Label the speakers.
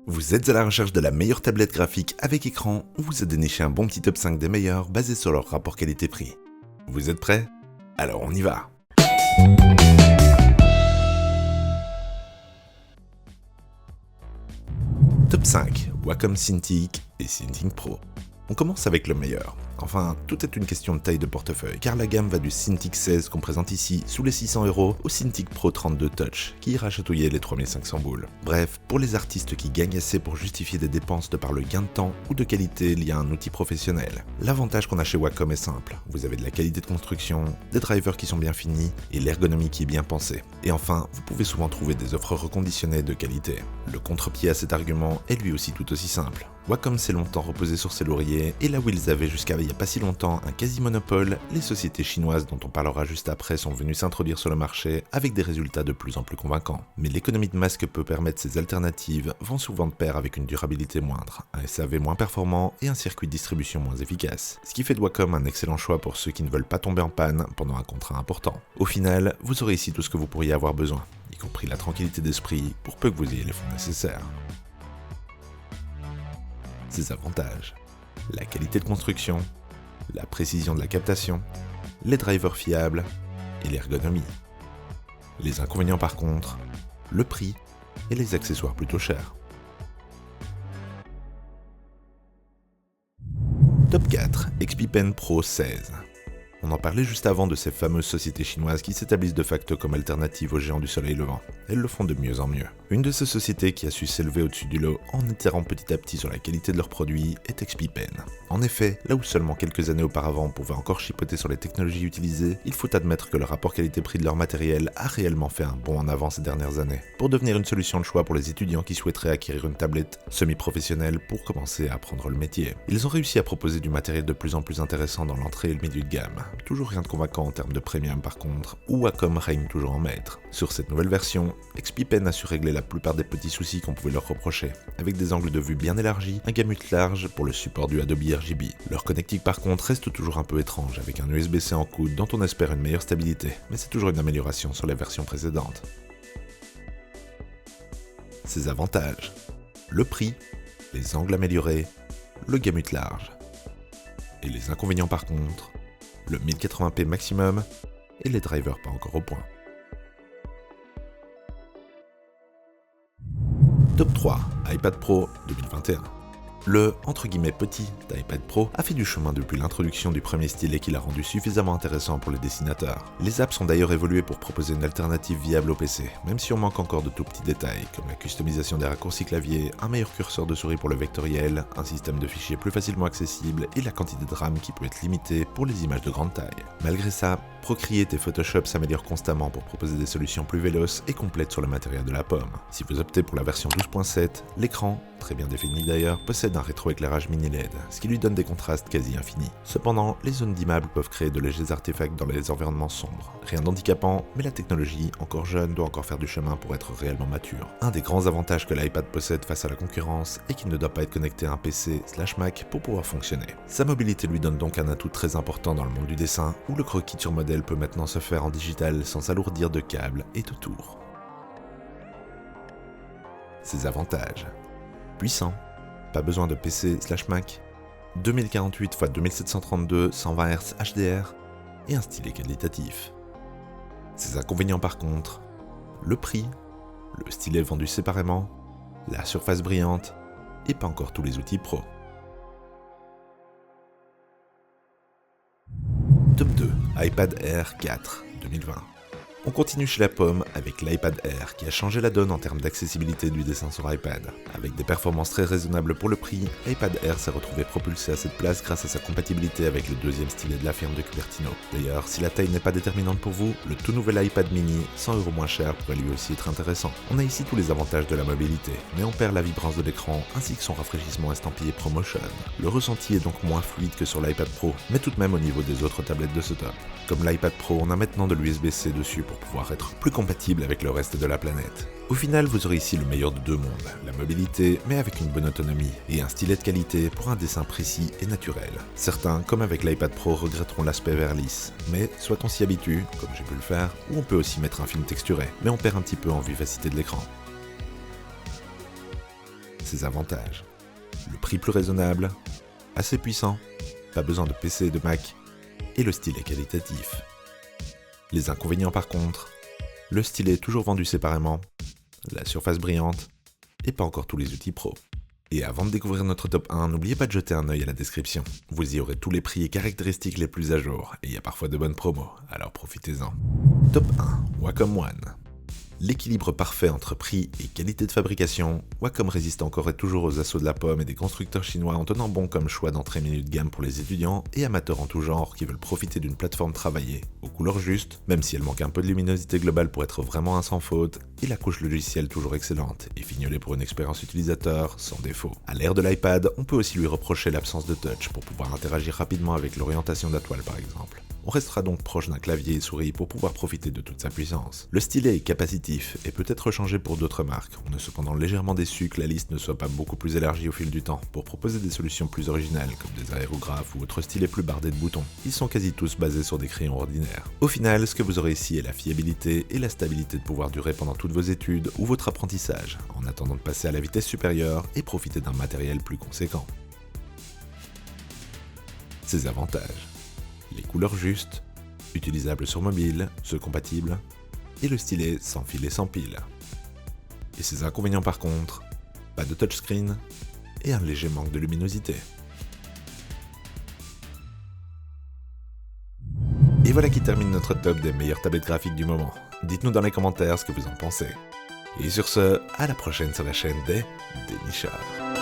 Speaker 1: Vous êtes à la recherche de la meilleure tablette graphique avec écran ou vous a déniché un bon petit top 5 des meilleurs basé sur leur rapport qualité-prix. Vous êtes prêts? Alors on y va! Top 5, Wacom Cintiq et Cintiq Pro. On commence avec le meilleur. Enfin, tout est une question de taille de portefeuille, car la gamme va du Cintiq 16 qu'on présente ici sous les 600€ au Cintiq Pro 32 Touch, qui ira chatouiller les 3500 boules. Bref, pour les artistes qui gagnent assez pour justifier des dépenses de par le gain de temps ou de qualité lié à un outil professionnel. L'avantage qu'on a chez Wacom est simple, vous avez de la qualité de construction, des drivers qui sont bien finis et l'ergonomie qui est bien pensée. Et enfin, vous pouvez souvent trouver des offres reconditionnées de qualité. Le contre-pied à cet argument est lui aussi tout aussi simple. Wacom s'est longtemps reposé sur ses lauriers, et là où ils avaient jusqu'à il n'y a pas si longtemps un quasi-monopole, les sociétés chinoises dont on parlera juste après sont venues s'introduire sur le marché avec des résultats de plus en plus convaincants. Mais l'économie de masse que peut permettre ces alternatives vont souvent de pair avec une durabilité moindre, un SAV moins performant et un circuit de distribution moins efficace. Ce qui fait de Wacom un excellent choix pour ceux qui ne veulent pas tomber en panne pendant un contrat important. Au final, vous aurez ici tout ce que vous pourriez avoir besoin, y compris la tranquillité d'esprit pour peu que vous ayez les fonds nécessaires. Ses avantages: la qualité de construction, la précision de la captation, les drivers fiables et l'ergonomie. Les inconvénients par contre, le prix et les accessoires plutôt chers. Top 4, XP-Pen Pro 16. On en parlait juste avant de ces fameuses sociétés chinoises qui s'établissent de facto comme alternative aux géants du soleil levant. Elles le font de mieux en mieux. Une de ces sociétés qui a su s'élever au-dessus du lot en itérant petit à petit sur la qualité de leurs produits est XP-Pen. En effet, là où seulement quelques années auparavant on pouvait encore chipoter sur les technologies utilisées, il faut admettre que le rapport qualité-prix de leur matériel a réellement fait un bond en avant ces dernières années, pour devenir une solution de choix pour les étudiants qui souhaiteraient acquérir une tablette semi-professionnelle pour commencer à apprendre le métier. Ils ont réussi à proposer du matériel de plus en plus intéressant dans l'entrée et le milieu de gamme. Toujours rien de convaincant en termes de premium par contre, où Wacom règne toujours en maître. Sur cette nouvelle version, XP-Pen a su régler la plupart des petits soucis qu'on pouvait leur reprocher, avec des angles de vue bien élargis, un gamut large pour le support du Adobe RGB. Leur connectique par contre reste toujours un peu étrange, avec un USB-C en coude dont on espère une meilleure stabilité, mais c'est toujours une amélioration sur les versions précédentes. Ses avantages: le prix, les angles améliorés, le gamut large. Et les inconvénients par contre, le 1080p maximum et les drivers pas encore au point. Top 3, iPad Pro 2021. Le entre guillemets petit d'iPad Pro a fait du chemin depuis l'introduction du premier stylet qui l'a rendu suffisamment intéressant pour les dessinateurs. Les apps ont d'ailleurs évolué pour proposer une alternative viable au PC, même si on manque encore de tout petits détails, comme la customisation des raccourcis clavier, un meilleur curseur de souris pour le vectoriel, un système de fichiers plus facilement accessible et la quantité de RAM qui peut être limitée pour les images de grande taille. Malgré ça, Procreate et Photoshop s'améliorent constamment pour proposer des solutions plus véloces et complètes sur le matériel de la pomme. Si vous optez pour la version 12.7, l'écran, très bien défini d'ailleurs, possède un rétroéclairage mini LED, ce qui lui donne des contrastes quasi infinis. Cependant, les zones d'immeubles peuvent créer de légers artefacts dans les environnements sombres. Rien d'handicapant, mais la technologie, encore jeune, doit encore faire du chemin pour être réellement mature. Un des grands avantages que l'iPad possède face à la concurrence est qu'il ne doit pas être connecté à un PC/Mac pour pouvoir fonctionner. Sa mobilité lui donne donc un atout très important dans le monde du dessin, où le croquis sur modèle peut maintenant se faire en digital sans s'alourdir de câbles et de tours. Ses avantages: puissant, pas besoin de PC/Mac, 2048 x 2732 120 Hz HDR et un stylet qualitatif. Ses inconvénients par contre: le prix, le stylet vendu séparément, la surface brillante et pas encore tous les outils pro. Top 2, iPad Air 4 2020. On continue chez la pomme avec l'iPad Air qui a changé la donne en termes d'accessibilité du dessin sur iPad. Avec des performances très raisonnables pour le prix, l'iPad Air s'est retrouvé propulsé à cette place grâce à sa compatibilité avec le deuxième stylet de la firme de Cupertino. D'ailleurs, si la taille n'est pas déterminante pour vous, le tout nouvel iPad mini, 100€ moins cher, pourrait lui aussi être intéressant. On a ici tous les avantages de la mobilité, mais on perd la vibrance de l'écran ainsi que son rafraîchissement estampillé ProMotion. Le ressenti est donc moins fluide que sur l'iPad Pro, mais tout de même au niveau des autres tablettes de ce top. Comme l'iPad Pro, on a maintenant de l'USB-C dessus pour pouvoir être plus compatible avec le reste de la planète. Au final, vous aurez ici le meilleur de deux mondes, la mobilité, mais avec une bonne autonomie, et un stylet de qualité pour un dessin précis et naturel. Certains, comme avec l'iPad Pro, regretteront l'aspect vert lisse, mais soit on s'y habitue, comme j'ai pu le faire, ou on peut aussi mettre un film texturé, mais on perd un petit peu en vivacité de l'écran. ses avantages. Le prix plus raisonnable, assez puissant, pas besoin de PC et de Mac, et le stylet qualitatif. Les inconvénients par contre, le stylet toujours vendu séparément, la surface brillante, et pas encore tous les outils pro. Et avant de découvrir notre top 1, n'oubliez pas de jeter un œil à la description. Vous y aurez tous les prix et caractéristiques les plus à jour, et il y a parfois de bonnes promos, alors profitez-en. Top 1, Wacom One. L'équilibre parfait entre prix et qualité de fabrication, Wacom résiste encore et toujours aux assauts de la pomme et des constructeurs chinois en tenant bon comme choix d'entrée milieu de gamme pour les étudiants et amateurs en tout genre qui veulent profiter d'une plateforme travaillée aux couleurs justes, même si elle manque un peu de luminosité globale pour être vraiment un sans faute, et la couche logicielle toujours excellente et fignolée pour une expérience utilisateur sans défaut. À l'ère de l'iPad, on peut aussi lui reprocher l'absence de touch pour pouvoir interagir rapidement avec l'orientation de la toile par exemple. On restera donc proche d'un clavier et souris pour pouvoir profiter de toute sa puissance. Le stylet est capacitif et peut être changé pour d'autres marques. On est cependant légèrement déçu que la liste ne soit pas beaucoup plus élargie au fil du temps pour proposer des solutions plus originales comme des aérographes ou autres stylets plus bardés de boutons. Ils sont quasi tous basés sur des crayons ordinaires. Au final, ce que vous aurez ici est la fiabilité et la stabilité de pouvoir durer pendant toutes vos études ou votre apprentissage, en attendant de passer à la vitesse supérieure et profiter d'un matériel plus conséquent. Ses avantages. Les couleurs justes, utilisables sur mobile, ceux compatibles, et le stylet sans fil et sans pile. Et ses inconvénients par contre, pas de touchscreen et un léger manque de luminosité. Et voilà qui termine notre top des meilleures tablettes graphiques du moment. Dites-nous dans les commentaires ce que vous en pensez. Et sur ce, à la prochaine sur la chaîne des Dénicheurs.